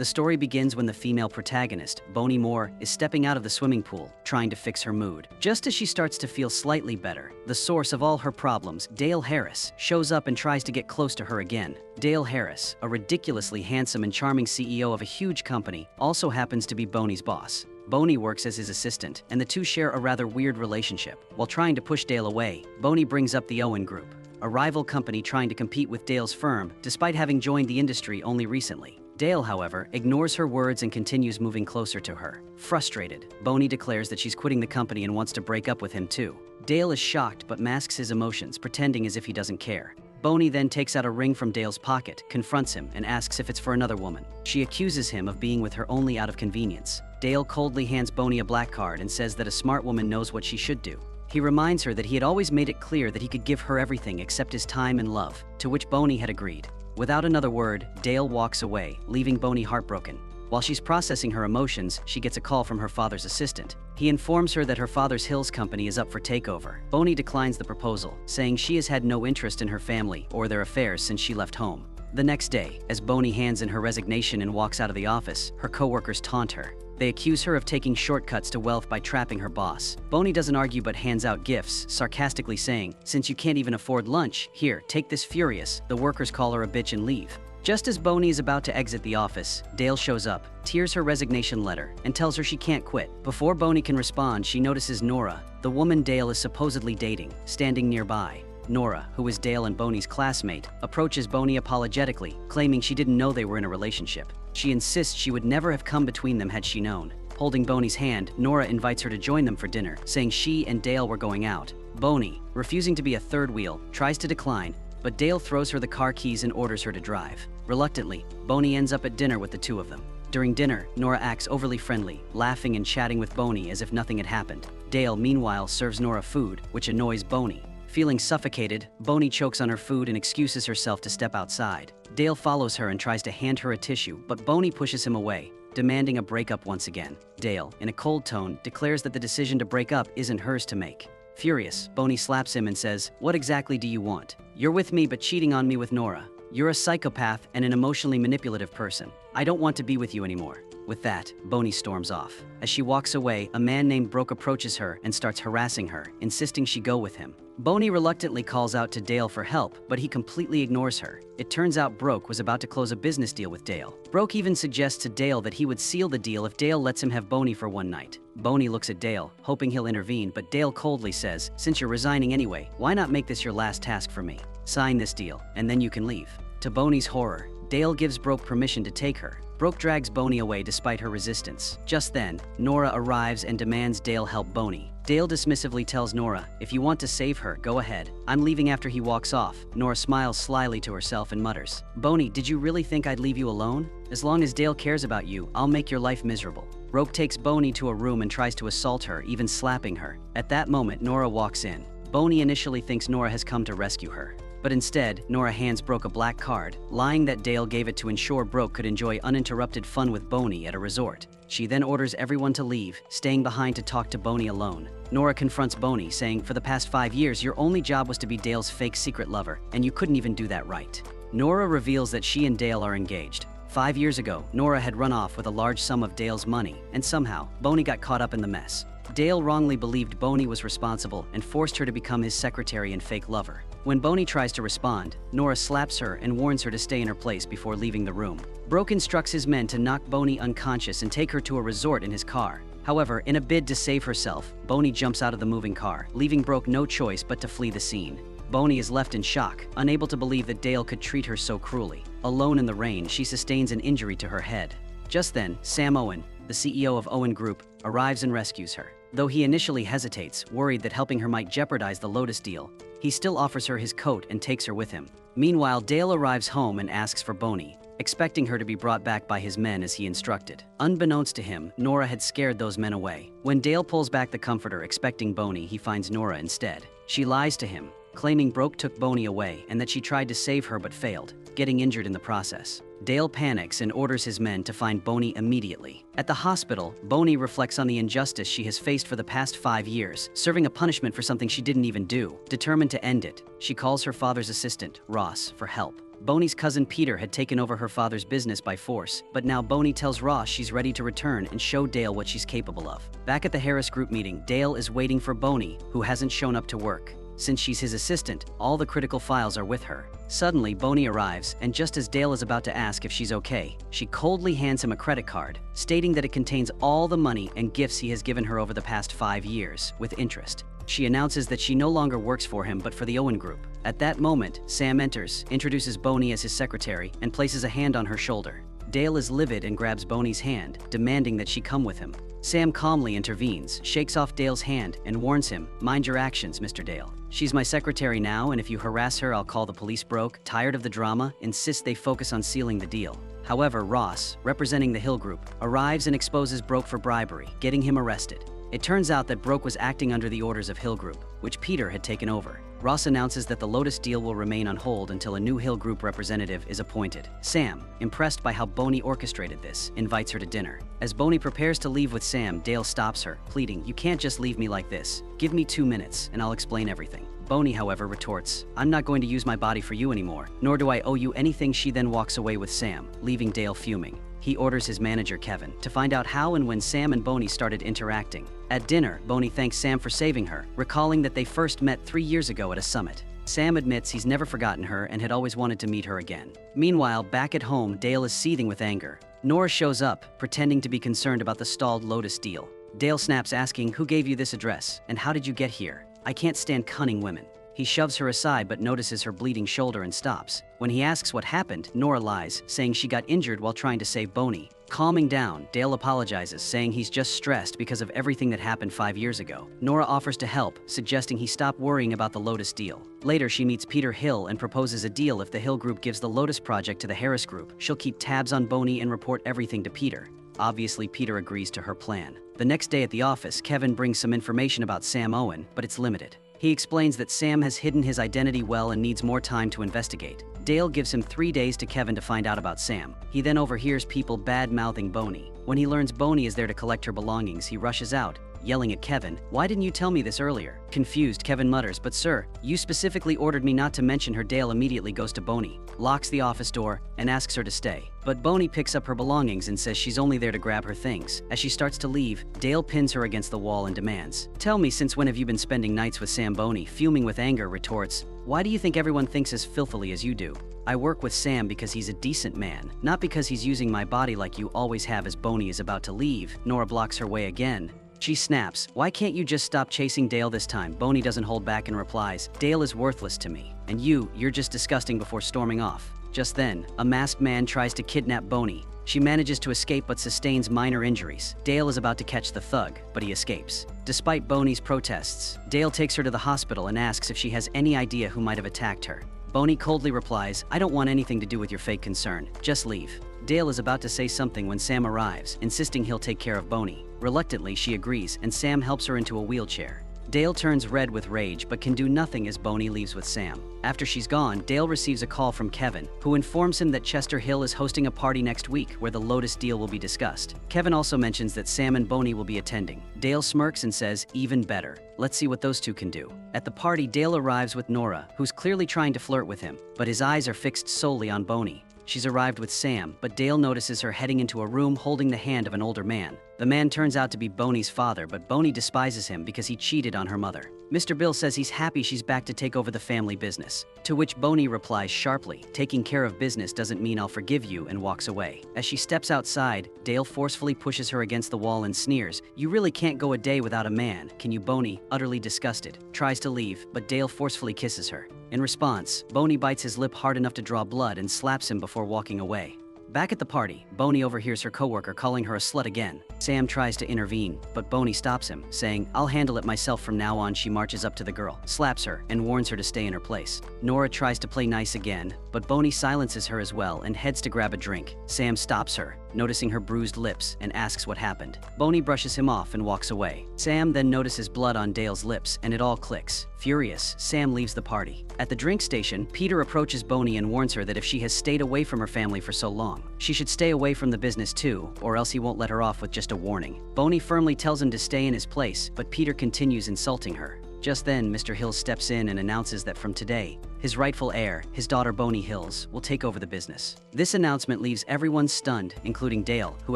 The story begins when the female protagonist, Bonnie Moore, is stepping out of the swimming pool, trying to fix her mood. Just as she starts to feel slightly better, the source of all her problems, Dale Heiress, shows up and tries to get close to her again. Dale Heiress, a ridiculously handsome and charming CEO of a huge company, also happens to be Bonnie's boss. Bonnie works as his assistant, and the two share a rather weird relationship. While trying to push Dale away, Bonnie brings up the Owen Group, a rival company trying to compete with Dale's firm, despite having joined the industry only recently. Dale, however, ignores her words and continues moving closer to her. Frustrated, Bonnie declares that she's quitting the company and wants to break up with him too. Dale is shocked but masks his emotions, pretending as if he doesn't care. Bonnie then takes out a ring from Dale's pocket, confronts him, and asks if it's for another woman. She accuses him of being with her only out of convenience. Dale coldly hands Bonnie a black card and says that a smart woman knows what she should do. He reminds her that he had always made it clear that he could give her everything except his time and love, to which Bonnie had agreed. Without another word, Dale walks away, leaving Bonnie heartbroken. While she's processing her emotions, she gets a call from her father's assistant. He informs her that her father's Hills company is up for takeover. Bonnie declines the proposal, saying she has had no interest in her family or their affairs since she left home. The next day, as Bonnie hands in her resignation and walks out of the office, her coworkers taunt her. They accuse her of taking shortcuts to wealth by trapping her boss. Bonnie doesn't argue but hands out gifts, sarcastically saying, "Since you can't even afford lunch, here, take this." Furious, the workers call her a bitch and leave. Just as Bonnie is about to exit the office, Dale shows up, tears her resignation letter, and tells her she can't quit. Before Bonnie can respond, she notices Nora, the woman Dale is supposedly dating, standing nearby. Nora, who is Dale and Bonnie's classmate, approaches Bonnie apologetically, claiming she didn't know they were in a relationship. She insists she would never have come between them had she known. Holding Bonnie's hand, Nora invites her to join them for dinner, saying she and Dale were going out. Bonnie, refusing to be a third wheel, tries to decline, but Dale throws her the car keys and orders her to drive. Reluctantly, Bonnie ends up at dinner with the two of them. During dinner, Nora acts overly friendly, laughing and chatting with Bonnie as if nothing had happened. Dale, meanwhile, serves Nora food, which annoys Bonnie. Feeling suffocated, Bonnie chokes on her food and excuses herself to step outside. Dale follows her and tries to hand her a tissue, but Bonnie pushes him away, demanding a breakup once again. Dale, in a cold tone, declares that the decision to break up isn't hers to make. Furious, Bonnie slaps him and says, "What exactly do you want? You're with me but cheating on me with Nora. You're a psychopath and an emotionally manipulative person. I don't want to be with you anymore." With that, Bonnie storms off. As she walks away, a man named Brooke approaches her and starts harassing her, insisting she go with him. Bonnie reluctantly calls out to Dale for help, but he completely ignores her. It turns out Brooke was about to close a business deal with Dale. Brooke even suggests to Dale that he would seal the deal if Dale lets him have Bonnie for one night. Bonnie looks at Dale, hoping he'll intervene, but Dale coldly says, "Since you're resigning anyway, why not make this your last task for me? Sign this deal, and then you can leave." To Bonnie's horror, Dale gives Brooke permission to take her. Brooke drags Bonnie away despite her resistance. Just then, Nora arrives and demands Dale help Bonnie. Dale dismissively tells Nora, "If you want to save her, go ahead. I'm leaving." After he walks off, Nora smiles slyly to herself and mutters, "Bonnie, did you really think I'd leave you alone? As long as Dale cares about you, I'll make your life miserable." Brooke takes Bonnie to a room and tries to assault her, even slapping her. At that moment, Nora walks in. Bonnie initially thinks Nora has come to rescue her. But instead, Nora hands Brooke a black card, lying that Dale gave it to ensure Brooke could enjoy uninterrupted fun with Bonnie at a resort. She then orders everyone to leave, staying behind to talk to Bonnie alone. Nora confronts Bonnie, saying, "For the past 5 years, your only job was to be Dale's fake secret lover, and you couldn't even do that right." Nora reveals that she and Dale are engaged. 5 years ago, Nora had run off with a large sum of Dale's money, and somehow, Bonnie got caught up in the mess. Dale wrongly believed Bonnie was responsible and forced her to become his secretary and fake lover. When Bonnie tries to respond, Nora slaps her and warns her to stay in her place before leaving the room. Brooke instructs his men to knock Bonnie unconscious and take her to a resort in his car. However, in a bid to save herself, Bonnie jumps out of the moving car, leaving Brooke no choice but to flee the scene. Bonnie is left in shock, unable to believe that Dale could treat her so cruelly. Alone in the rain, she sustains an injury to her head. Just then, Sam Owen, the CEO of Owen Group, arrives and rescues her. Though he initially hesitates, worried that helping her might jeopardize the Lotus deal, he still offers her his coat and takes her with him. Meanwhile, Dale arrives home and asks for Bonnie, expecting her to be brought back by his men as he instructed. Unbeknownst to him, Nora had scared those men away. When Dale pulls back the comforter expecting Bonnie, he finds Nora instead. She lies to him, claiming Brooke took Bonnie away and that she tried to save her but failed, getting injured in the process. Dale panics and orders his men to find Bonnie immediately. At the hospital, Bonnie reflects on the injustice she has faced for the past 5 years, serving a punishment for something she didn't even do. Determined to end it, she calls her father's assistant, Ross, for help. Boney's cousin Peter had taken over her father's business by force, but now Boney tells Ross she's ready to return and show Dale what she's capable of. Back at the Heiress group meeting, Dale is waiting for Boney, who hasn't shown up to work. Since she's his assistant, all the critical files are with her. Suddenly, Boney arrives, and just as Dale is about to ask if she's okay, she coldly hands him a credit card, stating that it contains all the money and gifts he has given her over the past 5 years, with interest. She announces that she no longer works for him but for the Owen Group. At that moment, Sam enters, introduces Boney as his secretary, and places a hand on her shoulder. Dale is livid and grabs Boney's hand, demanding that she come with him. Sam calmly intervenes, shakes off Dale's hand, and warns him, "Mind your actions, Mr. Dale. She's my secretary now, and if you harass her, I'll call the police." Broke, tired of the drama, insists they focus on sealing the deal. However, Ross, representing the Hill Group, arrives and exposes Broke for bribery, getting him arrested. It turns out that Broke was acting under the orders of Hill Group, which Peter had taken over. Ross announces that the Lotus deal will remain on hold until a new Hill Group representative is appointed. Sam, impressed by how Boney orchestrated this, invites her to dinner. As Boney prepares to leave with Sam, Dale stops her, pleading, "You can't just leave me like this. Give me 2 minutes, and I'll explain everything." Boney, however, retorts, "I'm not going to use my body for you anymore, nor do I owe you anything." She then walks away with Sam, leaving Dale fuming. He orders his manager, Kevin, to find out how and when Sam and Boney started interacting. At dinner, Boney thanks Sam for saving her, recalling that they first met 3 years ago at a summit. Sam admits he's never forgotten her and had always wanted to meet her again. Meanwhile, back at home, Dale is seething with anger. Nora shows up, pretending to be concerned about the stalled Lotus deal. Dale snaps, asking, "Who gave you this address, and how did you get here? I can't stand cunning women." He shoves her aside but notices her bleeding shoulder and stops. When he asks what happened, Nora lies, saying she got injured while trying to save Boney. Calming down, Dale apologizes, saying he's just stressed because of everything that happened 5 years ago. Nora offers to help, suggesting he stop worrying about the Lotus deal. Later, she meets Peter Hill and proposes a deal. If the Hill Group gives the Lotus project to the Heiress Group, she'll keep tabs on Boney and report everything to Peter. Obviously, Peter agrees to her plan. The next day at the office, Kevin brings some information about Sam Owen, but it's limited. He explains that Sam has hidden his identity well and needs more time to investigate. Dale gives him 3 days to Kevin to find out about Sam. He then overhears people bad-mouthing Boney. When he learns Boney is there to collect her belongings, he rushes out, yelling at Kevin, "Why didn't you tell me this earlier?" Confused, Kevin mutters, "But sir, you specifically ordered me not to mention her." Dale immediately goes to Boney, locks the office door, and asks her to stay. But Boney picks up her belongings and says she's only there to grab her things. As she starts to leave, Dale pins her against the wall and demands, "Tell me, since when have you been spending nights with Sam?" Boney, fuming with anger, retorts, "Why do you think everyone thinks as filthily as you do? I work with Sam because he's a decent man, not because he's using my body like you always have." As Boney is about to leave, Nora blocks her way again. She snaps, "Why can't you just stop chasing Dale this time?" Boney doesn't hold back and replies, "Dale is worthless to me, and you're just disgusting," before storming off. Just then, a masked man tries to kidnap Boney. She manages to escape but sustains minor injuries. Dale is about to catch the thug, but he escapes. Despite Boney's protests, Dale takes her to the hospital and asks if she has any idea who might have attacked her. Boney coldly replies, "I don't want anything to do with your fake concern. Just leave." Dale is about to say something when Sam arrives, insisting he'll take care of Boney. Reluctantly, she agrees, and Sam helps her into a wheelchair. Dale turns red with rage but can do nothing as Boney leaves with Sam. After she's gone, Dale receives a call from Kevin, who informs him that Chester Hill is hosting a party next week where the Lotus deal will be discussed. Kevin also mentions that Sam and Boney will be attending. Dale smirks and says, "Even better. Let's see what those two can do." At the party, Dale arrives with Nora, who's clearly trying to flirt with him, but his eyes are fixed solely on Boney. She's arrived with Sam, but Dale notices her heading into a room holding the hand of an older man. The man turns out to be Boney's father, but Boney despises him because he cheated on her mother. Mr. Bill says he's happy she's back to take over the family business, to which Boney replies sharply, "Taking care of business doesn't mean I'll forgive you," and walks away. As she steps outside, Dale forcefully pushes her against the wall and sneers, "You really can't go a day without a man, can you?" Boney, utterly disgusted, tries to leave, but Dale forcefully kisses her. In response, Boney bites his lip hard enough to draw blood and slaps him before walking away. Back at the party, Boney overhears her coworker calling her a slut again. Sam tries to intervene, but Boney stops him, saying, "I'll handle it myself from now on." She marches up to the girl, slaps her, and warns her to stay in her place. Nora tries to play nice again, but Boney silences her as well and heads to grab a drink. Sam stops her, noticing her bruised lips, and asks what happened. Boney brushes him off and walks away. Sam then notices blood on Dale's lips, and it all clicks. Furious, Sam leaves the party. At the drink station, Peter approaches Boney and warns her that if she has stayed away from her family for so long, she should stay away from the business too, or else he won't let her off with just a warning. Boney firmly tells him to stay in his place, but Peter continues insulting her. Just then, Mr. Hills steps in and announces that from today, his rightful heir, his daughter Boney Hills, will take over the business. This announcement leaves everyone stunned, including Dale, who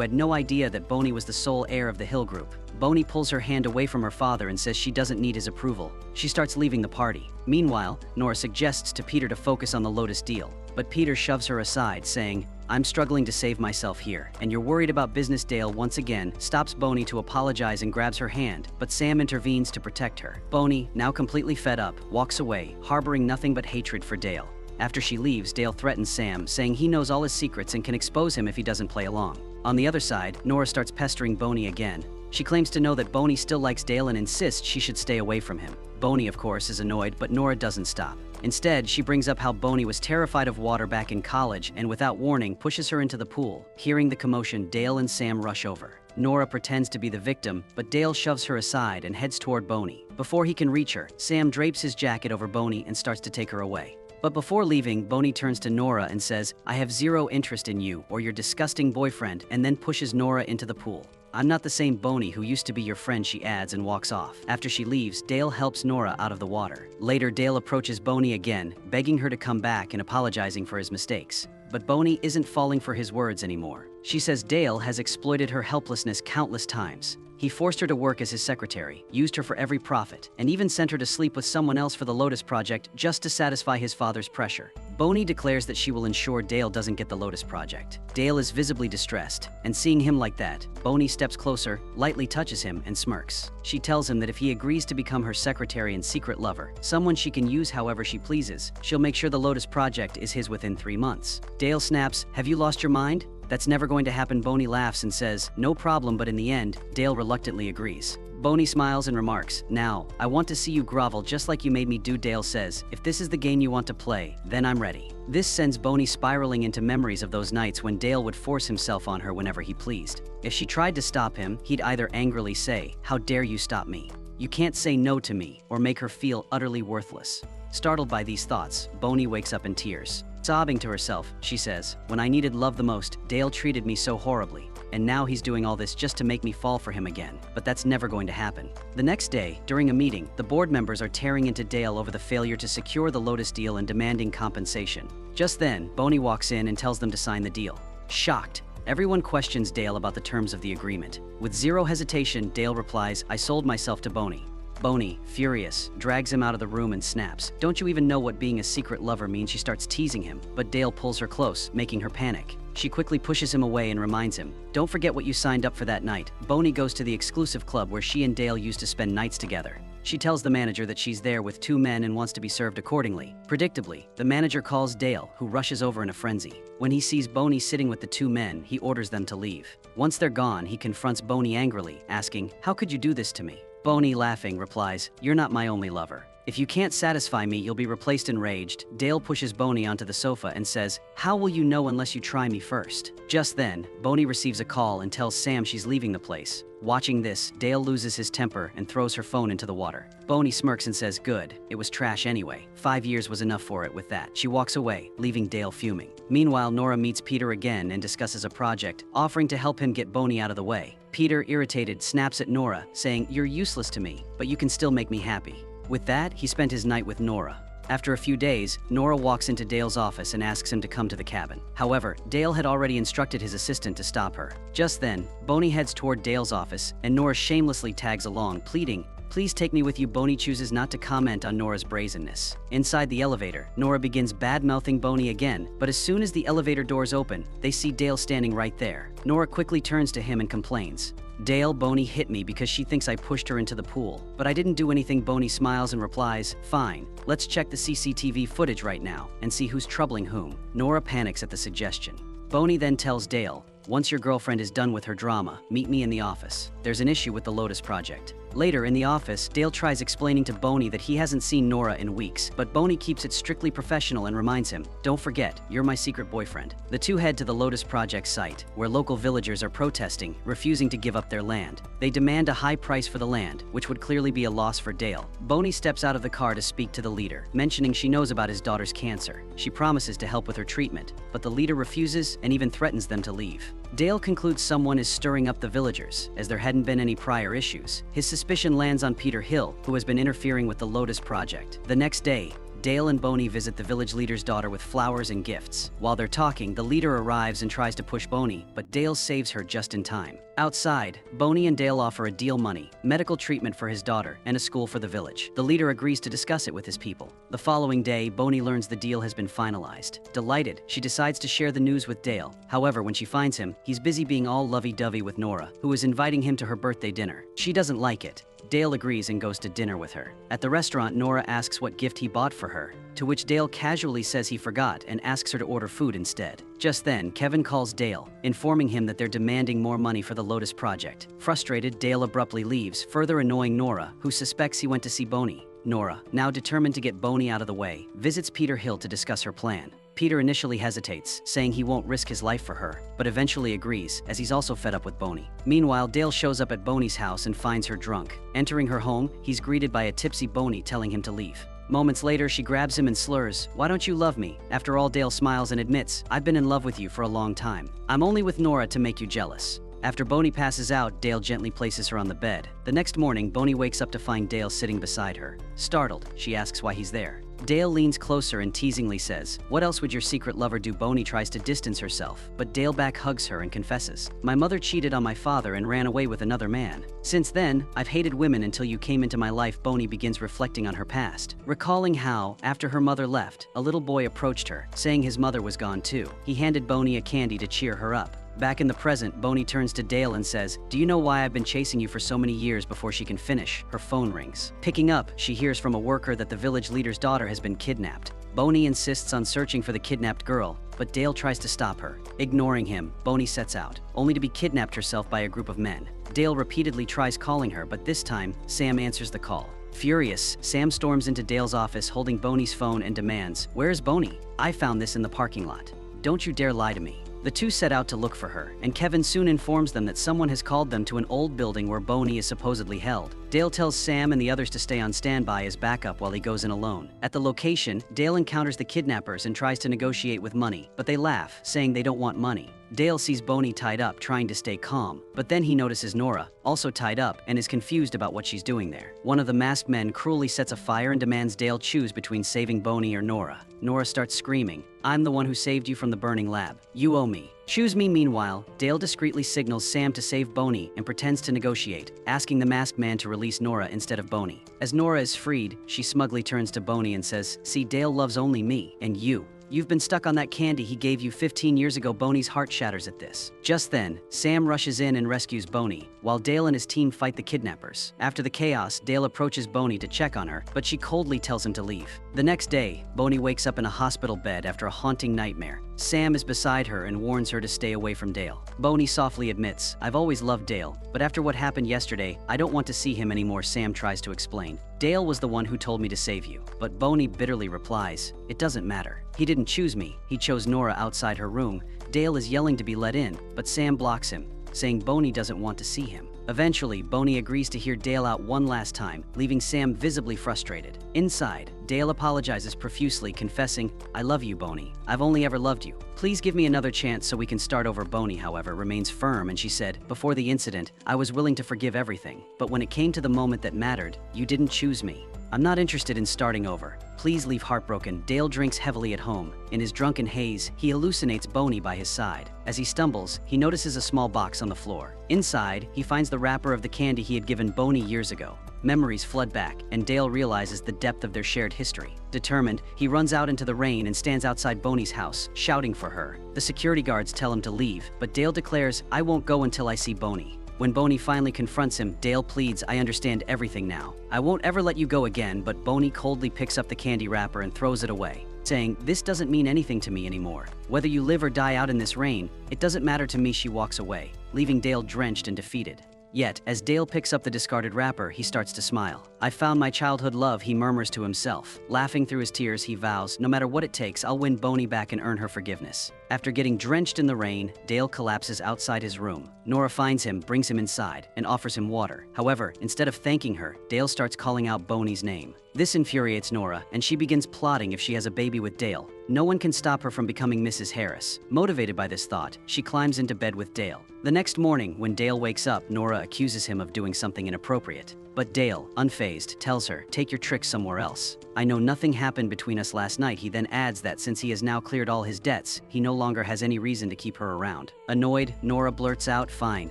had no idea that Boney was the sole heir of the Hill Group. Boney pulls her hand away from her father and says she doesn't need his approval. She starts leaving the party. Meanwhile, Nora suggests to Peter to focus on the Lotus deal, but Peter shoves her aside, saying, "I'm struggling to save myself here, and you're worried about business." Dale once again stops Boney to apologize and grabs her hand, but Sam intervenes to protect her. Boney, now completely fed up, walks away, harboring nothing but hatred for Dale. After she leaves, Dale threatens Sam, saying he knows all his secrets and can expose him if he doesn't play along. On the other side, Nora starts pestering Boney again. She claims to know that Boney still likes Dale and insists she should stay away from him. Boney, of course, is annoyed, but Nora doesn't stop. Instead, she brings up how Boney was terrified of water back in college and without warning pushes her into the pool. Hearing the commotion, Dale and Sam rush over. Nora pretends to be the victim, but Dale shoves her aside and heads toward Boney. Before he can reach her, Sam drapes his jacket over Boney and starts to take her away. But before leaving, Boney turns to Nora and says, "I have zero interest in you or your disgusting boyfriend," and then pushes Nora into the pool. "I'm not the same Boney who used to be your friend," she adds, and walks off. After she leaves, Dale helps Nora out of the water. Later, Dale approaches Boney again, begging her to come back and apologizing for his mistakes. But Boney isn't falling for his words anymore. She says Dale has exploited her helplessness countless times. He forced her to work as his secretary, used her for every profit, and even sent her to sleep with someone else for the Lotus Project just to satisfy his father's pressure. Boney declares that she will ensure Dale doesn't get the Lotus Project. Dale is visibly distressed, and seeing him like that, Boney steps closer, lightly touches him, and smirks. She tells him that if he agrees to become her secretary and secret lover, someone she can use however she pleases, she'll make sure the Lotus Project is his within 3 months. Dale snaps, "Have you lost your mind? That's never going to happen." Boney laughs and says, "No problem," but in the end, Dale reluctantly agrees. Boney smiles and remarks, "Now, I want to see you grovel just like you made me do." Dale says, "If this is the game you want to play, then I'm ready." This sends Boney spiraling into memories of those nights when Dale would force himself on her whenever he pleased. If she tried to stop him, he'd either angrily say, "How dare you stop me? You can't say no to me," or make her feel utterly worthless. Startled by these thoughts, Boney wakes up in tears. Sobbing to herself, she says, "When I needed love the most, Dale treated me so horribly. And now he's doing all this just to make me fall for him again. But that's never going to happen." The next day, during a meeting, the board members are tearing into Dale over the failure to secure the Lotus deal and demanding compensation. Just then, Boney walks in and tells them to sign the deal. Shocked, everyone questions Dale about the terms of the agreement. With zero hesitation, Dale replies, "I sold myself to Boney." Boney, furious, drags him out of the room and snaps, "Don't you even know what being a secret lover means?" She starts teasing him, but Dale pulls her close, making her panic. She quickly pushes him away and reminds him, "Don't forget what you signed up for that night." Boney goes to the exclusive club where she and Dale used to spend nights together. She tells the manager that she's there with 2 men and wants to be served accordingly. Predictably, the manager calls Dale, who rushes over in a frenzy. When he sees Boney sitting with the 2 men, he orders them to leave. Once they're gone, he confronts Boney angrily, asking, "How could you do this to me?" Boney, laughing, replies, "You're not my only lover. If you can't satisfy me, you'll be replaced." Enraged, Dale pushes Boney onto the sofa and says, "How will you know unless you try me first?" Just then, Boney receives a call and tells Sam she's leaving the place. Watching this, Dale loses his temper and throws her phone into the water. Boney smirks and says, "Good, it was trash anyway. 5 years was enough for it." With that, she walks away, leaving Dale fuming. Meanwhile, Nora meets Peter again and discusses a project, offering to help him get Boney out of the way. Peter, irritated, snaps at Nora, saying, "You're useless to me, but you can still make me happy." With that, he spent his night with Nora. After a few days, Nora walks into Dale's office and asks him to come to the cabin. However, Dale had already instructed his assistant to stop her. Just then, Boney heads toward Dale's office, and Nora shamelessly tags along, pleading, "Please take me with you." Boney chooses not to comment on Nora's brazenness. Inside the elevator, Nora begins bad-mouthing Boney again, but as soon as the elevator doors open, they see Dale standing right there. Nora quickly turns to him and complains, "Dale, Boney hit me because she thinks I pushed her into the pool. But I didn't do anything." Boney smiles and replies, "Fine, let's check the CCTV footage right now and see who's troubling whom." Nora panics at the suggestion. Boney then tells Dale, "Once your girlfriend is done with her drama, meet me in the office. There's an issue with the Lotus Project." Later in the office, Dale tries explaining to Boney that he hasn't seen Nora in weeks, but Boney keeps it strictly professional and reminds him, "Don't forget, you're my secret boyfriend." The two head to the Lotus Project site, where local villagers are protesting, refusing to give up their land. They demand a high price for the land, which would clearly be a loss for Dale. Boney steps out of the car to speak to the leader, mentioning she knows about his daughter's cancer. She promises to help with her treatment, but the leader refuses and even threatens them to leave. Dale concludes someone is stirring up the villagers, as there hadn't been any prior issues. His suspicion lands on Peter Hill, who has been interfering with the Lotus Project. The next day, Dale and Boney visit the village leader's daughter with flowers and gifts. While they're talking, the leader arrives and tries to push Boney, but Dale saves her just in time. Outside, Boney and Dale offer a deal: money, medical treatment for his daughter, and a school for the village. The leader agrees to discuss it with his people. The following day, Boney learns the deal has been finalized. Delighted, she decides to share the news with Dale. However, when she finds him, he's busy being all lovey-dovey with Nora, who is inviting him to her birthday dinner. She doesn't like it. Dale agrees and goes to dinner with her. At the restaurant, Nora asks what gift he bought for her, to which Dale casually says he forgot and asks her to order food instead. Just then, Kevin calls Dale, informing him that they're demanding more money for the Lotus Project. Frustrated, Dale abruptly leaves, further annoying Nora, who suspects he went to see Boney. Nora, now determined to get Boney out of the way, visits Peter Hill to discuss her plan. Peter initially hesitates, saying he won't risk his life for her, but eventually agrees, as he's also fed up with Boney. Meanwhile, Dale shows up at Boney's house and finds her drunk. Entering her home, he's greeted by a tipsy Boney telling him to leave. Moments later, she grabs him and slurs, "Why don't you love me?" After all, Dale smiles and admits, "I've been in love with you for a long time. I'm only with Nora to make you jealous." After Boney passes out, Dale gently places her on the bed. The next morning, Boney wakes up to find Dale sitting beside her. Startled, she asks why he's there. Dale leans closer and teasingly says, "What else would your secret lover do?" Boney tries to distance herself, but Dale back hugs her and confesses, "My mother cheated on my father and ran away with another man. Since then, I've hated women until you came into my life." Boney begins reflecting on her past, recalling how, after her mother left, a little boy approached her, saying his mother was gone too. He handed Boney a candy to cheer her up. Back in the present, Boney turns to Dale and says, "Do you know why I've been chasing you for so many years?" Before she can finish, her phone rings. Picking up, she hears from a worker that the village leader's daughter has been kidnapped. Boney insists on searching for the kidnapped girl, but Dale tries to stop her. Ignoring him, Boney sets out, only to be kidnapped herself by a group of men. Dale repeatedly tries calling her, but this time, Sam answers the call. Furious, Sam storms into Dale's office holding Boney's phone and demands, "Where's Boney? I found this in the parking lot. Don't you dare lie to me." The two set out to look for her, and Kevin soon informs them that someone has called them to an old building where Boney is supposedly held. Dale tells Sam and the others to stay on standby as backup while he goes in alone. At the location, Dale encounters the kidnappers and tries to negotiate with money, but they laugh, saying they don't want money. Dale sees Boney tied up, trying to stay calm, but then he notices Nora, also tied up, and is confused about what she's doing there. One of the masked men cruelly sets a fire and demands Dale choose between saving Boney or Nora. Nora starts screaming, "I'm the one who saved you from the burning lab. You owe me. Choose me." Meanwhile, Dale discreetly signals Sam to save Boney and pretends to negotiate, asking the masked man to release Nora instead of Boney. As Nora is freed, she smugly turns to Boney and says, "See, Dale loves only me, and you. You've been stuck on that candy he gave you 15 years ago." Boney's heart shatters at this. Just then, Sam rushes in and rescues Boney, while Dale and his team fight the kidnappers. After the chaos, Dale approaches Boney to check on her, but she coldly tells him to leave. The next day, Boney wakes up in a hospital bed after a haunting nightmare. Sam is beside her and warns her to stay away from Dale. Boney softly admits, "I've always loved Dale, but after what happened yesterday, I don't want to see him anymore." Sam tries to explain, "Dale was the one who told me to save you." But Boney bitterly replies, "It doesn't matter. He didn't choose me. He chose Nora." Outside her room, Dale is yelling to be let in, but Sam blocks him, saying Boney doesn't want to see him. Eventually, Boney agrees to hear Dale out one last time, leaving Sam visibly frustrated. Inside, Dale apologizes profusely, confessing, "I love you, Boney. I've only ever loved you. Please give me another chance so we can start over." Boney, however, remains firm, and she said, "Before the incident, I was willing to forgive everything. But when it came to the moment that mattered, you didn't choose me. I'm not interested in starting over. Please leave." Heartbroken, Dale drinks heavily at home. In his drunken haze, he hallucinates Boney by his side. As he stumbles, he notices a small box on the floor. Inside, he finds the wrapper of the candy he had given Boney years ago. Memories flood back, and Dale realizes the depth of their shared history. Determined, he runs out into the rain and stands outside Boney's house, shouting for her. The security guards tell him to leave, but Dale declares, "I won't go until I see Boney." When Boney finally confronts him, Dale pleads, "I understand everything now. I won't ever let you go again." But Boney coldly picks up the candy wrapper and throws it away, saying, "This doesn't mean anything to me anymore. Whether you live or die out in this rain, it doesn't matter to me." She walks away, leaving Dale drenched and defeated. Yet, as Dale picks up the discarded wrapper, he starts to smile. "I found my childhood love," he murmurs to himself. Laughing through his tears, he vows, "No matter what it takes, I'll win Boney back and earn her forgiveness." After getting drenched in the rain, Dale collapses outside his room. Nora finds him, brings him inside, and offers him water. However, instead of thanking her, Dale starts calling out Boney's name. This infuriates Nora, and she begins plotting if she has a baby with Dale. No one can stop her from becoming Mrs. Heiress. Motivated by this thought, she climbs into bed with Dale. The next morning, when Dale wakes up, Nora accuses him of doing something inappropriate. But Dale, unfazed, tells her, "Take your tricks somewhere else. I know nothing happened between us last night." He then adds that since he has now cleared all his debts, he no longer has any reason to keep her around. Annoyed, Nora blurts out, "Fine.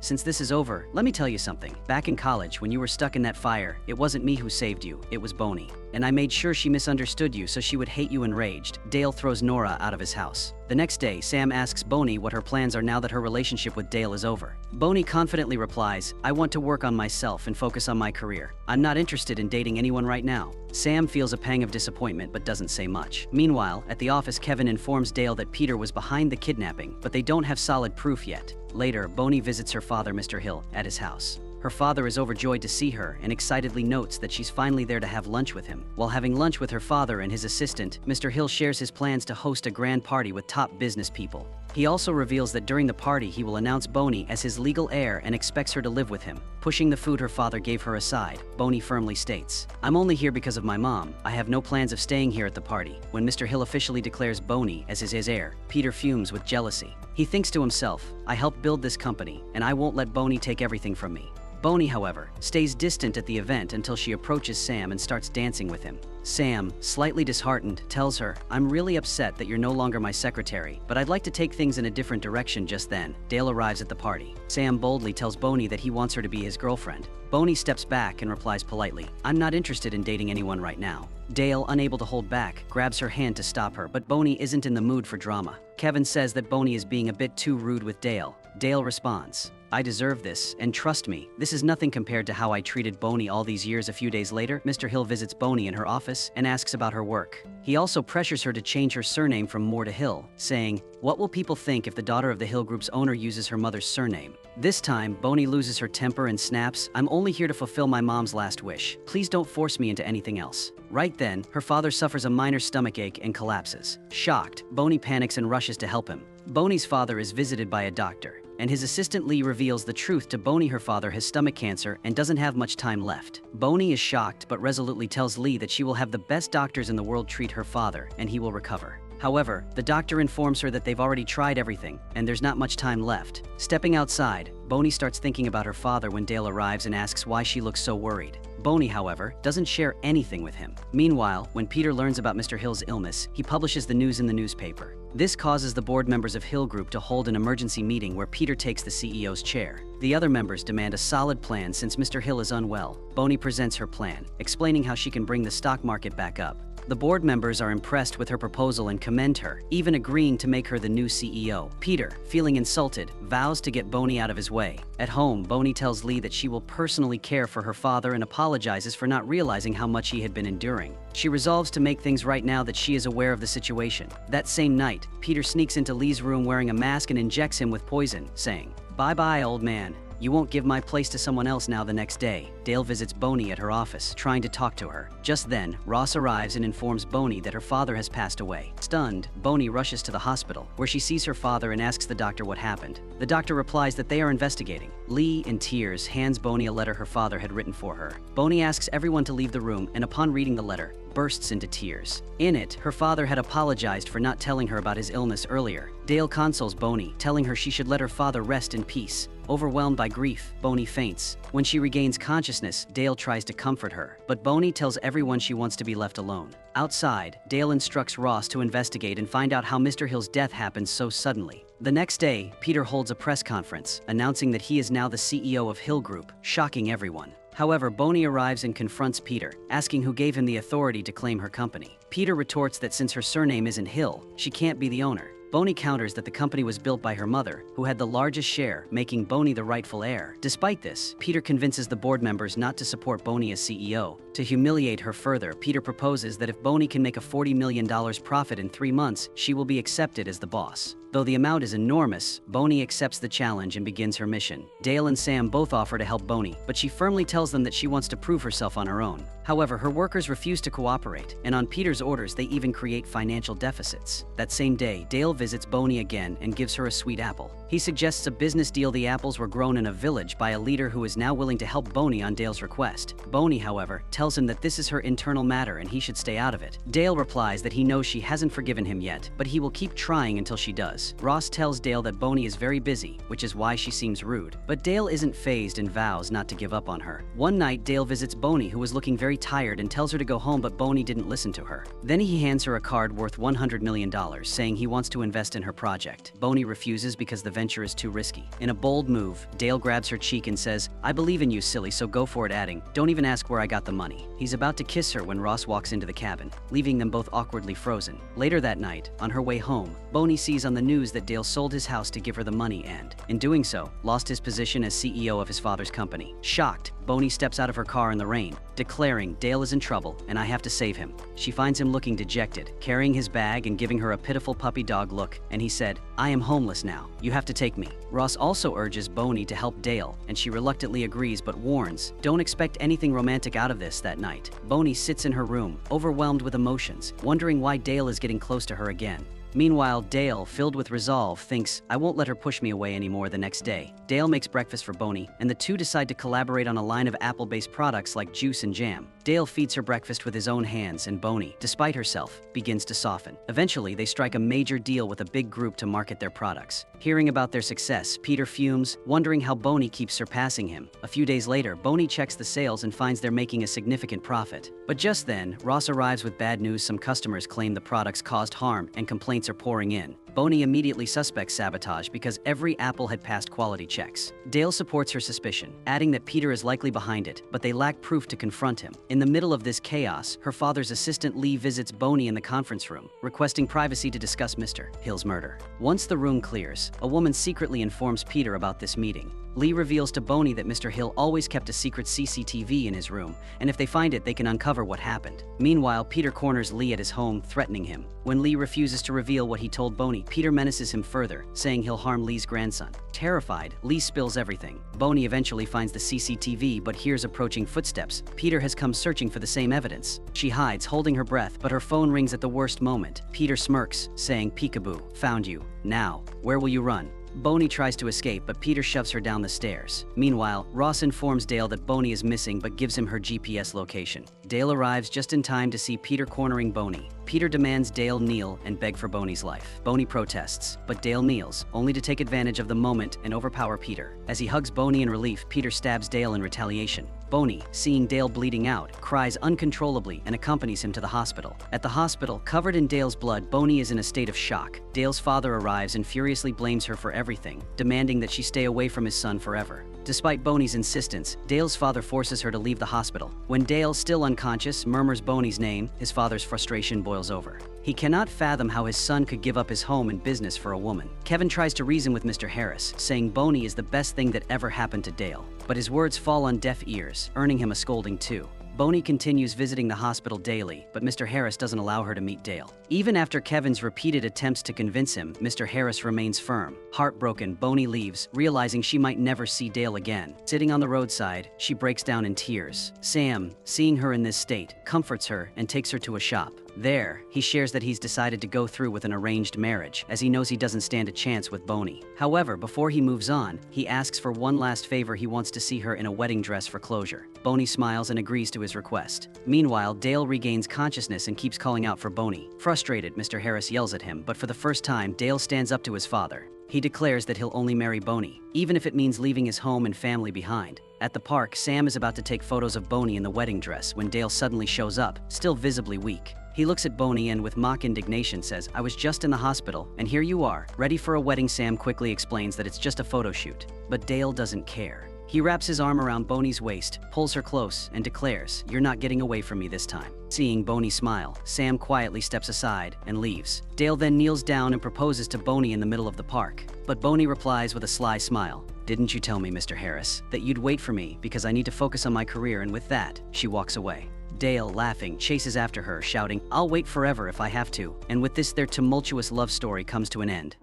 Since this is over, let me tell you something. Back in college, when you were stuck in that fire, it wasn't me who saved you, it was Boney. And I made sure she misunderstood you so she would hate you." Enraged, Dale throws Nora out of his house. The next day, Sam asks Boney what her plans are now that her relationship with Dale is over. Boney confidently replies, "I want to work on myself and focus on my career. I'm not interested in dating anyone right now." Sam feels a pang of disappointment but doesn't say much. Meanwhile, at the office, Kevin informs Dale that Peter was behind the kidnapping, but they don't have solid proof yet. Later, Boney visits her father, Mr. Hill, at his house. Her father is overjoyed to see her and excitedly notes that she's finally there to have lunch with him. While having lunch with her father and his assistant, Mr. Hill shares his plans to host a grand party with top business people. He also reveals that during the party he will announce Boney as his legal heir and expects her to live with him. Pushing the food her father gave her aside, Boney firmly states, "I'm only here because of my mom. I have no plans of staying here at the party." When Mr. Hill officially declares Boney as his heir, Peter fumes with jealousy. He thinks to himself, "I helped build this company, and I won't let Boney take everything from me." Boney, however, stays distant at the event until she approaches Sam and starts dancing with him. Sam, slightly disheartened, tells her, "I'm really upset that you're no longer my secretary, but I'd like to take things in a different direction." Just then, Dale arrives at the party. Sam boldly tells Boney that he wants her to be his girlfriend. Boney steps back and replies politely, "I'm not interested in dating anyone right now." Dale, unable to hold back, grabs her hand to stop her, but Boney isn't in the mood for drama. Kevin says that Boney is being a bit too rude with Dale. Dale responds, "I deserve this, and trust me, this is nothing compared to how I treated Boney all these years." A few days later, Mr. Hill visits Boney in her office and asks about her work. He also pressures her to change her surname from Moore to Hill, saying, "What will people think if the daughter of the Hill Group's owner uses her mother's surname?" This time, Boney loses her temper and snaps, "I'm only here to fulfill my mom's last wish. Please don't force me into anything else." Right then, her father suffers a minor stomachache and collapses. Shocked, Boney panics and rushes to help him. Boney's father is visited by a doctor, and his assistant Lee reveals the truth to Boney. Her father has stomach cancer and doesn't have much time left. Boney is shocked but resolutely tells Lee that she will have the best doctors in the world treat her father and he will recover. However, the doctor informs her that they've already tried everything and there's not much time left. Stepping outside, Boney starts thinking about her father when Dale arrives and asks why she looks so worried. Boney, however, doesn't share anything with him. Meanwhile, when Peter learns about Mr. Hill's illness, he publishes the news in the newspaper. This causes the board members of Hill Group to hold an emergency meeting where Peter takes the CEO's chair. The other members demand a solid plan since Mr. Hill is unwell. Boney presents her plan, explaining how she can bring the stock market back up. The board members are impressed with her proposal and commend her, even agreeing to make her the new CEO. Peter, feeling insulted, vows to get Boney out of his way. At home, Boney tells Lee that she will personally care for her father and apologizes for not realizing how much he had been enduring. She resolves to make things right now that she is aware of the situation. That same night, Peter sneaks into Lee's room wearing a mask and injects him with poison, saying, "Bye-bye, old man. You won't give my place to someone else now." The next day, Dale visits Boney at her office, trying to talk to her. Just then, Ross arrives and informs Boney that her father has passed away. Stunned, Boney rushes to the hospital, where she sees her father and asks the doctor what happened. The doctor replies that they are investigating. Lee, in tears, hands Boney a letter her father had written for her. Boney asks everyone to leave the room, and upon reading the letter, bursts into tears. In it, her father had apologized for not telling her about his illness earlier. Dale consoles Boney, telling her she should let her father rest in peace. Overwhelmed by grief, Boney faints. When she regains consciousness, Dale tries to comfort her, but Boney tells everyone she wants to be left alone. Outside, Dale instructs Ross to investigate and find out how Mr. Hill's death happened so suddenly. The next day, Peter holds a press conference, announcing that he is now the CEO of Hill Group, shocking everyone. However, Boney arrives and confronts Peter, asking who gave him the authority to claim her company. Peter retorts that since her surname isn't Hill, she can't be the owner. Boney counters that the company was built by her mother, who had the largest share, making Boney the rightful heir. Despite this, Peter convinces the board members not to support Boney as CEO. To humiliate her further, Peter proposes that if Boney can make a $40 million profit in 3 months, she will be accepted as the boss. Though the amount is enormous, Boney accepts the challenge and begins her mission. Dale and Sam both offer to help Boney, but she firmly tells them that she wants to prove herself on her own. However, her workers refuse to cooperate, and on Peter's orders they even create financial deficits. That same day, Dale visits Boney again and gives her a sweet apple. He suggests a business deal. The apples were grown in a village by a leader who is now willing to help Boney on Dale's request. Boney, however, tells him that this is her internal matter and he should stay out of it. Dale replies that he knows she hasn't forgiven him yet, but he will keep trying until she does. Ross tells Dale that Boney is very busy, which is why she seems rude. But Dale isn't fazed and vows not to give up on her. One night, Dale visits Boney, who was looking very tired, and tells her to go home, but Boney didn't listen to her. Then he hands her a card worth $100 million, saying he wants to invest in her project. Boney refuses because the venture is too risky. In a bold move, Dale grabs her cheek and says, "I believe in you, silly, so go for it," adding, "Don't even ask where I got the money." He's about to kiss her when Ross walks into the cabin, leaving them both awkwardly frozen. Later that night, on her way home, Boney sees on the news that Dale sold his house to give her the money and, in doing so, lost his position as CEO of his father's company. Shocked, Boney steps out of her car in the rain, declaring, "Dale is in trouble and I have to save him." She finds him looking dejected, carrying his bag and giving her a pitiful puppy dog look, and he said, "I am homeless now. You have to take me." Ross also urges Boney to help Dale, and she reluctantly agrees but warns, "Don't expect anything romantic out of this." That night, Boney sits in her room, overwhelmed with emotions, wondering why Dale is getting close to her again. Meanwhile, Dale, filled with resolve, thinks, "I won't let her push me away anymore." The next day, Dale makes breakfast for Boney, and the two decide to collaborate on a line of apple-based products like juice and jam. Dale feeds her breakfast with his own hands, and Boney, despite herself, begins to soften. Eventually, they strike a major deal with a big group to market their products. Hearing about their success, Peter fumes, wondering how Boney keeps surpassing him. A few days later, Boney checks the sales and finds they're making a significant profit. But just then, Ross arrives with bad news. Some customers claim the products caused harm, and complaints are pouring in. Boney immediately suspects sabotage because every apple had passed quality checks. Dale supports her suspicion, adding that Peter is likely behind it, but they lack proof to confront him. In the middle of this chaos, her father's assistant Lee visits Boney in the conference room, requesting privacy to discuss Mr. Hill's murder. Once the room clears, a woman secretly informs Peter about this meeting. Lee reveals to Boney that Mr. Hill always kept a secret CCTV in his room, and if they find it, they can uncover what happened. Meanwhile, Peter corners Lee at his home, threatening him. When Lee refuses to reveal what he told Boney, Peter menaces him further, saying he'll harm Lee's grandson. Terrified, Lee spills everything. Boney eventually finds the CCTV but hears approaching footsteps. Peter has come searching for the same evidence. She hides, holding her breath, but her phone rings at the worst moment. Peter smirks, saying, "Peekaboo, found you. Now, where will you run?" Boney tries to escape, but Peter shoves her down the stairs. Meanwhile, Ross informs Dale that Boney is missing but gives him her GPS location. Dale arrives just in time to see Peter cornering Boney. Peter demands Dale kneel and beg for Boney's life. Boney protests, but Dale kneels, only to take advantage of the moment and overpower Peter. As he hugs Boney in relief, Peter stabs Dale in retaliation. Boney, seeing Dale bleeding out, cries uncontrollably and accompanies him to the hospital. At the hospital, covered in Dale's blood, Boney is in a state of shock. Dale's father arrives and furiously blames her for everything, demanding that she stay away from his son forever. Despite Boney's insistence, Dale's father forces her to leave the hospital. When Dale, still unconscious, murmurs Boney's name, his father's frustration boils over. He cannot fathom how his son could give up his home and business for a woman. Kevin tries to reason with Mr. Heiress, saying Boney is the best thing that ever happened to Dale. But his words fall on deaf ears, earning him a scolding too. Boney continues visiting the hospital daily, but Mr. Heiress doesn't allow her to meet Dale. Even after Kevin's repeated attempts to convince him, Mr. Heiress remains firm. Heartbroken, Boney leaves, realizing she might never see Dale again. Sitting on the roadside, she breaks down in tears. Sam, seeing her in this state, comforts her and takes her to a shop. There, he shares that he's decided to go through with an arranged marriage, as he knows he doesn't stand a chance with Boney. However, before he moves on, he asks for one last favor. He wants to see her in a wedding dress for closure. Boney smiles and agrees to his request. Meanwhile, Dale regains consciousness and keeps calling out for Boney. Frustrated, Mr. Heiress yells at him, but for the first time, Dale stands up to his father. He declares that he'll only marry Boney, even if it means leaving his home and family behind. At the park, Sam is about to take photos of Boney in the wedding dress when Dale suddenly shows up, still visibly weak. He looks at Boney and with mock indignation says, "I was just in the hospital, and here you are, ready for a wedding." Sam quickly explains that it's just a photo shoot, but Dale doesn't care. He wraps his arm around Boney's waist, pulls her close, and declares, "You're not getting away from me this time." Seeing Boney smile, Sam quietly steps aside and leaves. Dale then kneels down and proposes to Boney in the middle of the park. But Boney replies with a sly smile, "Didn't you tell me, Mr. Heiress, that you'd wait for me because I need to focus on my career?" And with that, she walks away. Dale, laughing, chases after her, shouting, "I'll wait forever if I have to." And with this, their tumultuous love story comes to an end.